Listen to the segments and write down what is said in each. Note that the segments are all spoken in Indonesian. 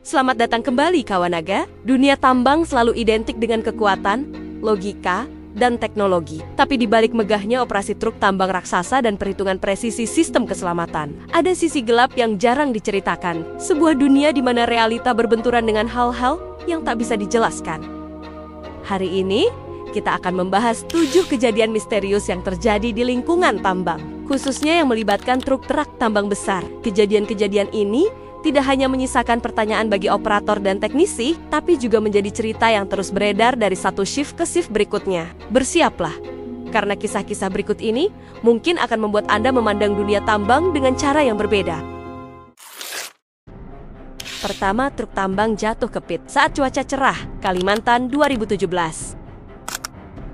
Selamat datang kembali kawan naga. Dunia tambang selalu identik dengan kekuatan, logika, dan teknologi. Tapi di balik megahnya operasi truk tambang raksasa dan perhitungan presisi sistem keselamatan, ada sisi gelap yang jarang diceritakan. Sebuah dunia di mana realita berbenturan dengan hal-hal yang tak bisa dijelaskan. Hari ini, kita akan membahas 7 kejadian misterius yang terjadi di lingkungan tambang, khususnya yang melibatkan truk tambang besar. Kejadian-kejadian ini tidak hanya menyisakan pertanyaan bagi operator dan teknisi, tapi juga menjadi cerita yang terus beredar dari satu shift ke shift berikutnya. Bersiaplah, karena kisah-kisah berikut ini mungkin akan membuat Anda memandang dunia tambang dengan cara yang berbeda. Pertama, truk tambang jatuh ke pit saat cuaca cerah, Kalimantan 2017.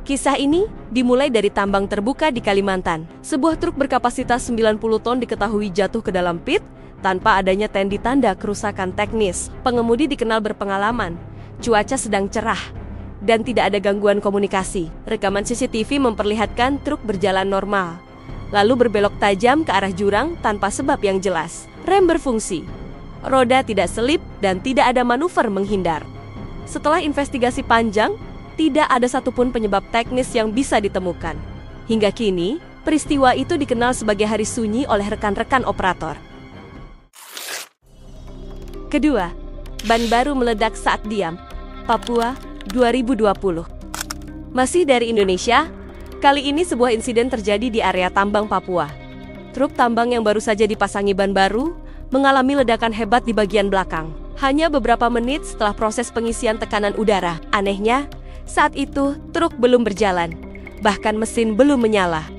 Kisah ini dimulai dari tambang terbuka di Kalimantan. Sebuah truk berkapasitas 90 ton diketahui jatuh ke dalam pit tanpa adanya tanda kerusakan teknis. Pengemudi dikenal berpengalaman, cuaca sedang cerah, dan tidak ada gangguan komunikasi. Rekaman CCTV memperlihatkan truk berjalan normal, lalu berbelok tajam ke arah jurang tanpa sebab yang jelas. Rem berfungsi, roda tidak selip, dan tidak ada manuver menghindar. Setelah investigasi panjang, tidak ada satupun penyebab teknis yang bisa ditemukan. Hingga kini, peristiwa itu dikenal sebagai hari sunyi oleh rekan-rekan operator. Kedua, ban baru meledak saat diam, Papua 2020. Masih dari Indonesia, kali ini sebuah insiden terjadi di area tambang Papua. Truk tambang yang baru saja dipasangi ban baru mengalami ledakan hebat di bagian belakang. Hanya beberapa menit setelah proses pengisian tekanan udara. Anehnya, saat itu truk belum berjalan, bahkan mesin belum menyala.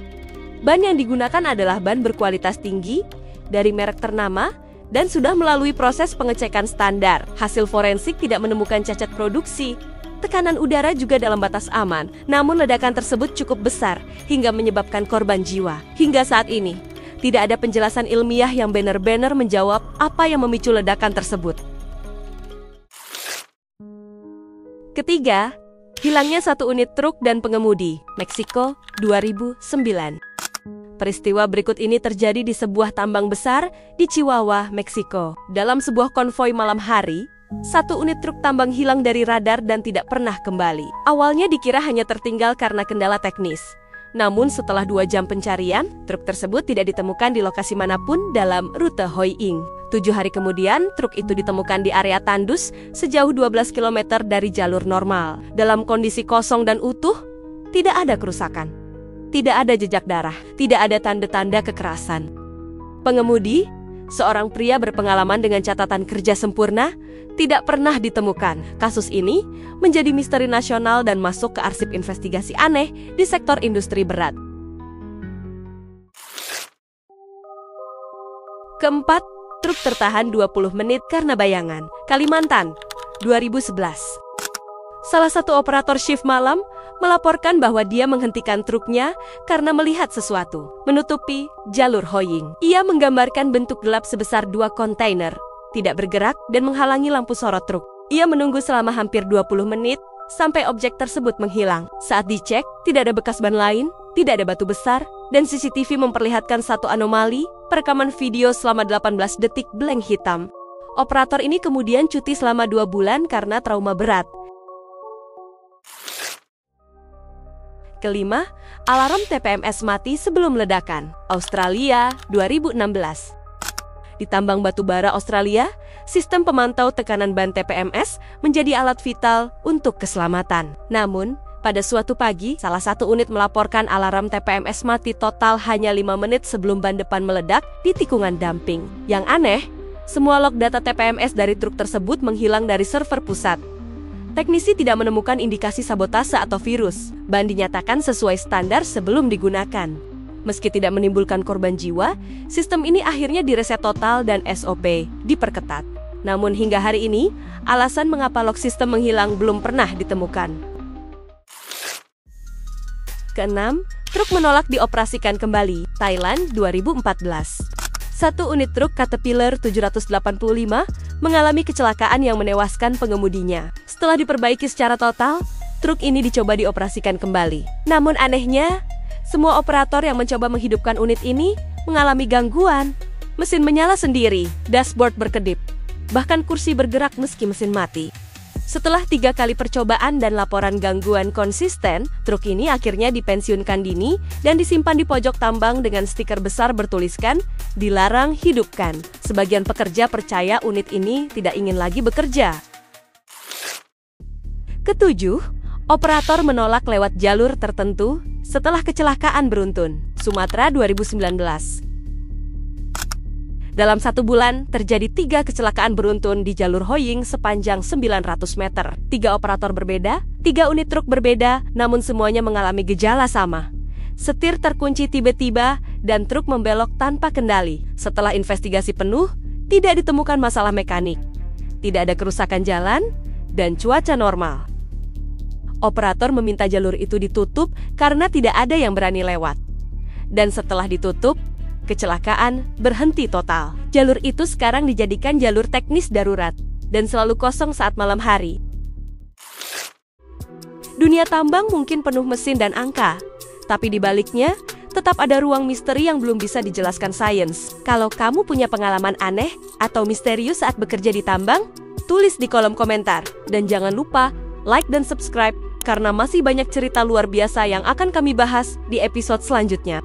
Ban yang digunakan adalah ban berkualitas tinggi dari merek ternama dan sudah melalui proses pengecekan standar. Hasil forensik tidak menemukan cacat produksi. Tekanan udara juga dalam batas aman, namun ledakan tersebut cukup besar hingga menyebabkan korban jiwa. Hingga saat ini, tidak ada penjelasan ilmiah yang benar-benar menjawab apa yang memicu ledakan tersebut. Ketiga, hilangnya satu unit truk dan pengemudi, Meksiko 2009. Peristiwa berikut ini terjadi di sebuah tambang besar di Chihuahua, Meksiko. Dalam sebuah konvoi malam hari, satu unit truk tambang hilang dari radar dan tidak pernah kembali. Awalnya dikira hanya tertinggal karena kendala teknis. Namun setelah 2 jam pencarian, truk tersebut tidak ditemukan di lokasi manapun dalam rute Hoi Ying. 7 hari kemudian, truk itu ditemukan di area tandus sejauh 12 km dari jalur normal. Dalam kondisi kosong dan utuh, tidak ada kerusakan. Tidak ada jejak darah, tidak ada tanda-tanda kekerasan. Pengemudi, seorang pria berpengalaman dengan catatan kerja sempurna, tidak pernah ditemukan. Kasus ini menjadi misteri nasional dan masuk ke arsip investigasi aneh di sektor industri berat. Keempat, truk tertahan 20 menit karena bayangan, Kalimantan 2011. Salah satu operator shift malam melaporkan bahwa dia menghentikan truknya karena melihat sesuatu menutupi jalur Hoi Ying. Ia menggambarkan bentuk gelap sebesar 2 kontainer, tidak bergerak dan menghalangi lampu sorot truk. Ia menunggu selama hampir 20 menit sampai objek tersebut menghilang. Saat dicek, tidak ada bekas ban lain, tidak ada batu besar, dan CCTV memperlihatkan satu anomali, perekaman video selama 18 detik blank hitam. Operator ini kemudian cuti selama 2 bulan karena trauma berat. Kelima, alarm TPMS mati sebelum ledakan, Australia 2016. Di tambang batu bara Australia, sistem pemantau tekanan ban TPMS menjadi alat vital untuk keselamatan. Namun, pada suatu pagi, salah satu unit melaporkan alarm TPMS mati total hanya 5 menit sebelum ban depan meledak di tikungan dumping. Yang aneh, semua log data TPMS dari truk tersebut menghilang dari server pusat. Teknisi tidak menemukan indikasi sabotase atau virus. Ban dinyatakan sesuai standar sebelum digunakan. Meski tidak menimbulkan korban jiwa, sistem ini akhirnya direset total dan SOP diperketat. Namun hingga hari ini, alasan mengapa log sistem menghilang belum pernah ditemukan. Keenam, truk menolak dioperasikan kembali, Thailand 2014. Satu unit truk Caterpillar 785 mengalami kecelakaan yang menewaskan pengemudinya. Setelah diperbaiki secara total, truk ini dicoba dioperasikan kembali. Namun anehnya, semua operator yang mencoba menghidupkan unit ini mengalami gangguan. Mesin menyala sendiri, dashboard berkedip, Bahkan kursi bergerak meski mesin mati. Setelah 3 kali percobaan dan laporan gangguan konsisten, truk ini akhirnya dipensiunkan dini dan disimpan di pojok tambang dengan stiker besar bertuliskan, "Dilarang hidupkan." Sebagian pekerja percaya unit ini tidak ingin lagi bekerja. Ketujuh, operator menolak lewat jalur tertentu setelah kecelakaan beruntun. Sumatera 2019. Dalam 1 bulan, terjadi 3 kecelakaan beruntun di jalur Hoying sepanjang 900 meter. 3 operator berbeda, 3 unit truk berbeda, namun semuanya mengalami gejala sama. Setir terkunci tiba-tiba dan truk membelok tanpa kendali. Setelah investigasi penuh, tidak ditemukan masalah mekanik. Tidak ada kerusakan jalan dan cuaca normal. Operator meminta jalur itu ditutup karena tidak ada yang berani lewat. Dan setelah ditutup, kecelakaan berhenti total. Jalur itu sekarang dijadikan jalur teknis darurat dan selalu kosong saat malam hari. Dunia tambang mungkin penuh mesin dan angka, tapi di baliknya tetap ada ruang misteri yang belum bisa dijelaskan sains. Kalau kamu punya pengalaman aneh atau misterius saat bekerja di tambang, tulis di kolom komentar. Dan jangan lupa like dan subscribe karena masih banyak cerita luar biasa yang akan kami bahas di episode selanjutnya.